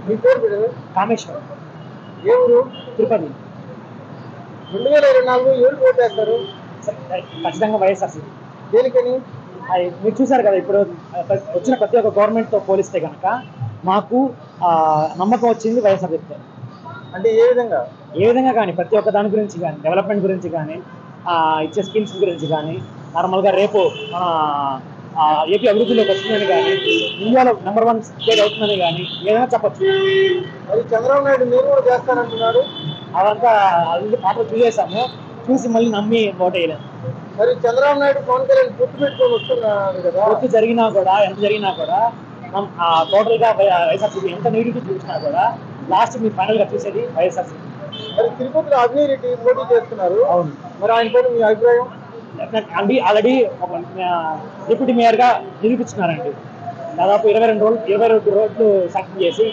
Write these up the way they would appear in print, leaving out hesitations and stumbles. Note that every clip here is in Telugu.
మీ పేరు పేరు కామేశ్వరం, ఏ ఊరు? తిరుపతి. 2024 ఎవరికి ఓటు వేస్తారు? ఖచ్చితంగా వైఎస్ఆర్సీపీ. దేనికని? అది మీరు చూసారు కదా, ఇప్పుడు వచ్చిన ప్రతి ఒక్క గవర్నమెంట్తో పోలిస్తే కనుక మాకు నమ్మకం వచ్చింది వైఎస్ఆర్సీపీ. అంటే ఏ విధంగా? ఏ విధంగా కానీ ప్రతి ఒక్క దాని గురించి కానీ, డెవలప్మెంట్ గురించి కానీ, ఇచ్చే స్కీమ్స్ గురించి కానీ, నార్మల్గా రేపు మన ఏపీ అభివృద్ధిలోకి వస్తుందని కానీ, ఇండియాలో #1 స్టేట్ అవుతుందని కానీ ఏదైనా చెప్పచ్చు. మరి చంద్రబాబు నాయుడు మీరు కూడా చేస్తానంటున్నారు. అదంతా అది మాటలు చూసేసాము, చూసి మళ్ళీ నమ్మి ఓటేయలేము. మరి చంద్రబాబు నాయుడు పవన్ కళ్యాణ్ పొత్తు పెట్టుకొని వస్తున్నారు కదా. పొత్తు జరిగినా కూడా, ఎంత జరిగినా కూడా, టోటల్గా వైఎస్ఆర్సీపీ ఎంత నెగిటివ్ చూసినా కూడా లాస్ట్ మీరు ఫైనల్గా చూసేది వైఎస్ఆర్సీపీ. మరి తిరుపతిలో అభినయ్ రెడ్డి పోటీ చేస్తున్నారు. అవును. మరి ఆయన పైన మీ అభిప్రాయం? ఆల్రెడీ ఒక డిప్యూటీ మేయర్గా నిరూపించున్నారండి. దాదాపు 22 రోడ్లు శాంక్షన్ చేసి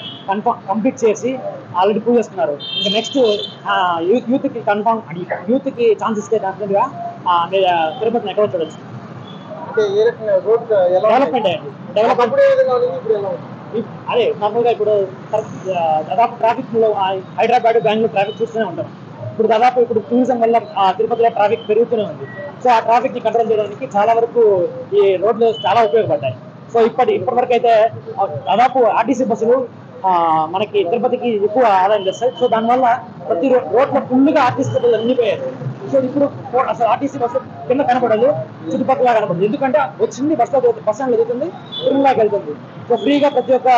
కంప్లీట్ చేసి ఆల్రెడీ ప్రూవ్ చేస్తున్నారు. ఇంకా నెక్స్ట్ యూత్కి యూత్కి ఛాన్స్ ఇస్తే డెఫినెట్గా తిరుపతిని ఎక్కడ చూడొచ్చు. అంటే ఏ రకంగా రోడ్ డెవలప్మెంట్ అయ్యండి. డెవలప్మెంట్ ఏ విధంగా ఉంది, ఇప్పుడు ఎలా ఉంది? అదే నార్మల్గా ఇప్పుడు దాదాపు ట్రాఫిక్లో హైదరాబాద్, బెంగళూరు ట్రాఫిక్ చూస్తూనే ఉంటాం. ఇప్పుడు టూరిజం వల్ల తిరుపతిలో ట్రాఫిక్ పెరుగుతూనే ఉంది. సో ఆ ట్రాఫిక్ ని కంట్రోల్ చేయడానికి చాలా వరకు ఈ రోడ్లు చాలా ఉపయోగపడ్డాయి. సో ఇప్పటి వరకు అయితే దాదాపు ఆర్టీసీ బస్సులు మనకి తిరుపతికి ఎక్కువ ఆదాయం చేస్తాయి. సో దానివల్ల ప్రతి రోడ్లో ఫుల్గా ఆర్టీసీ బస్సులు నిండిపోయారు. సో ఇప్పుడు అసలు ఆర్టీసీ బస్సు కింద కనపడదు, చుట్టుపక్కల కనపడదు. ఎందుకంటే వచ్చింది బస్ స్టాండ్ వెళ్తుంది, తిరుమలకి వెళ్తుంది. సో ఫ్రీగా ప్రతి ఒక్క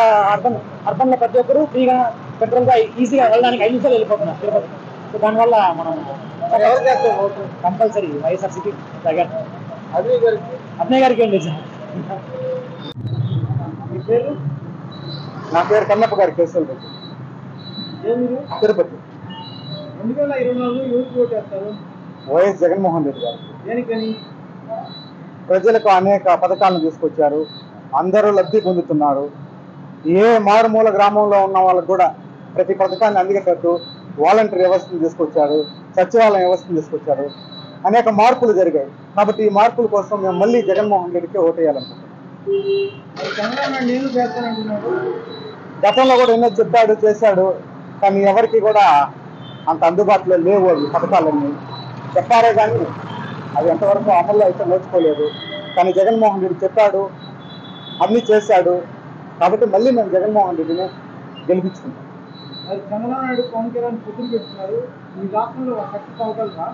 అర్బన్ లో ప్రతి ఒక్కరు ఫ్రీగా పెట్రోల్ గా ఈజీగా వెళ్ళడానికి 5 నిమిషాలు వెళ్ళిపోతున్నారు తిరుపతి. సో దానివల్ల మనం ఎవరు చేస్తారు ఓటు? కంపల్సరీ వైఎస్ఆర్సీపీ జగన్. అభినయ్ గారికి ఏం లేదు. మీ పేరు? నా పేరు కన్నప్ప గారి కేసులు రెడ్డి, తిరుపతి. 2024 ఎవరికి ఓటు వేస్తారు? వైఎస్ జగన్మోహన్ రెడ్డి గారు. దేనికని? ప్రజలకు అనేక పథకాలను తీసుకొచ్చారు, అందరూ లబ్ధి పొందుతున్నారు. ఏ మారుమూల గ్రామంలో ఉన్న వాళ్ళకు కూడా ప్రతి పథకాన్ని అందించేటట్టు వాలంటీర్ వ్యవస్థను తీసుకొచ్చారు, సచివాలయం వ్యవస్థను తీసుకొచ్చారు. అనేక మార్పులు జరిగాయి. కాబట్టి ఈ మార్పుల కోసం మేము మళ్ళీ జగన్మోహన్ రెడ్డికి ఓటేయాలనుకుంటున్నాం. చంద్రబాబు నాయుడు నేను చేస్తానంటున్నాడు. గతంలో కూడా ఎన్నో చెప్పాడు, చేశాడు, కానీ ఎవరికి కూడా అంత అందుబాటులో లేవు అవి పథకాలన్నీ. చెప్పారే కానీ అవి ఎంతవరకు అమల్లో అయితే నోచుకోలేదు. కానీ జగన్మోహన్ రెడ్డి చెప్పాడు, అన్నీ చేశాడు. కాబట్టి మళ్ళీ మేము జగన్మోహన్ రెడ్డిని గెలిపించుకుంటాం. మరి చంద్రబాబు నాయుడు పవన్ కళ్యాణ్ పొత్తులు పెట్టుకున్నారు. ఈ రాష్ట్రంలో సక్సెస్ అవగలరా?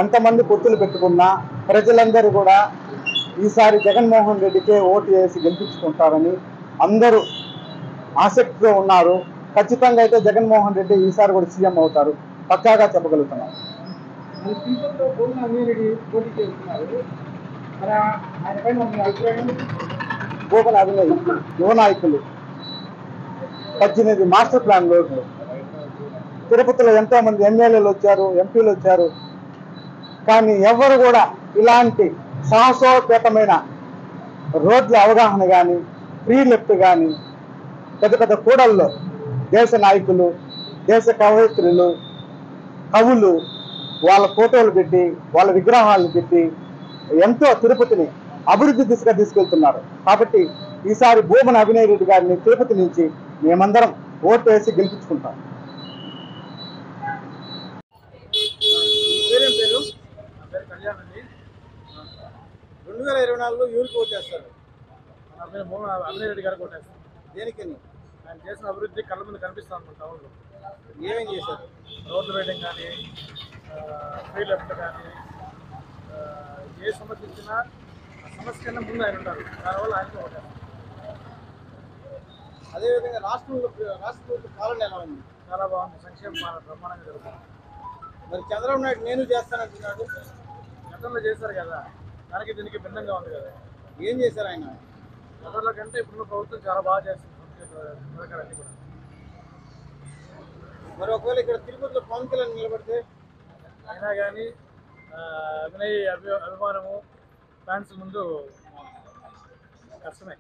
ఎంతమంది పొత్తులు పెట్టుకున్నా ప్రజలందరూ కూడా ఈసారి జగన్మోహన్ రెడ్డికే ఓటు వేసి గెలిపించుకుంటారని అందరూ ఆసక్తితో ఉన్నారు. ఖచ్చితంగా అయితే జగన్మోహన్ రెడ్డి ఈసారి కూడా సీఎం అవుతారు, పక్కాగా చెప్పగలుగుతున్నారు. మరి తిరుపతిలో బోధన అభినయ్ రెడ్డి పోటీ చేస్తున్నారు. మరి ఆయన పైన మీ అభిప్రాయం? బోధన అభినయ్ యువ నాయకులు 18 మాస్టర్ ప్లాన్ రోడ్లు. తిరుపతిలో ఎంతో మంది ఎమ్మెల్యేలు వచ్చారు, ఎంపీలు వచ్చారు, కానీ ఎవరు కూడా ఇలాంటి సాహసోపేతమైన రోడ్ల అవగాహన కానీ, ఫ్రీ లిఫ్ట్ కానీ, పెద్ద పెద్ద కూడల్లో దేశ నాయకులు, దేశ కవయిత్రులు, కవులు వాళ్ళ ఫోటోలు పెట్టి, వాళ్ళ విగ్రహాలను పెట్టి ఎంతో తిరుపతిని అభివృద్ధి దిశగా తీసుకెళ్తున్నారు. కాబట్టి ఈసారి బోమన అభినయ్ రెడ్డి గారిని తిరుపతి నుంచి మేమందరం ఓటు వేసి గెలిపించుకుంటాం. పేరేం పేరు? నా పేరు కళ్యాణ్ అండి. 2024లో ఎవరికి ఓటు వేస్తారు? నా పేరు అభినయ్ రెడ్డి గారికి ఓటు వేస్తారు. దేనికని? ఆయన చేసిన అభివృద్ధి కళ్ళ ముందు కనిపిస్తాం అనుకుంటా. టౌన్లో ఏమేం చేశారు? రోడ్లు వేయడం కానీ, ఫ్రీ లెఫ్ట్ కానీ, ఏ సమస్య ఇచ్చినా ఆ సమస్య కన్నా ముందు ఆయన ఉంటారు. దానివల్ల ఆయనకి ఓటు వేస్తారు. అదేవిధంగా రాష్ట్ర పాలన ఎలా ఉంది? చాలా బాగుంది. సంక్షేమ పాలన బ్రహ్మాండంగా జరుగుతుంది. మరి చంద్రబాబు నాయుడు నేను చేస్తానంటున్నాడు. గతంలో చేశారు కదా, దానికి దీనికి భిన్నంగా ఉంది కదా. ఏం చేశారు ఆయన? గతంలో కంటే ఇప్పుడున్న ప్రభుత్వం చాలా బాగా చేస్తుంది పథకాలన్నీ కూడా. మరి ఒకవేళ ఇక్కడ తిరుపతిలో పవన్ కళ్యాణ్ నిలబడితే అయినా కానీ అభినయ్ అభిమానము ఫ్యాన్స్ ముందు కష్టమే.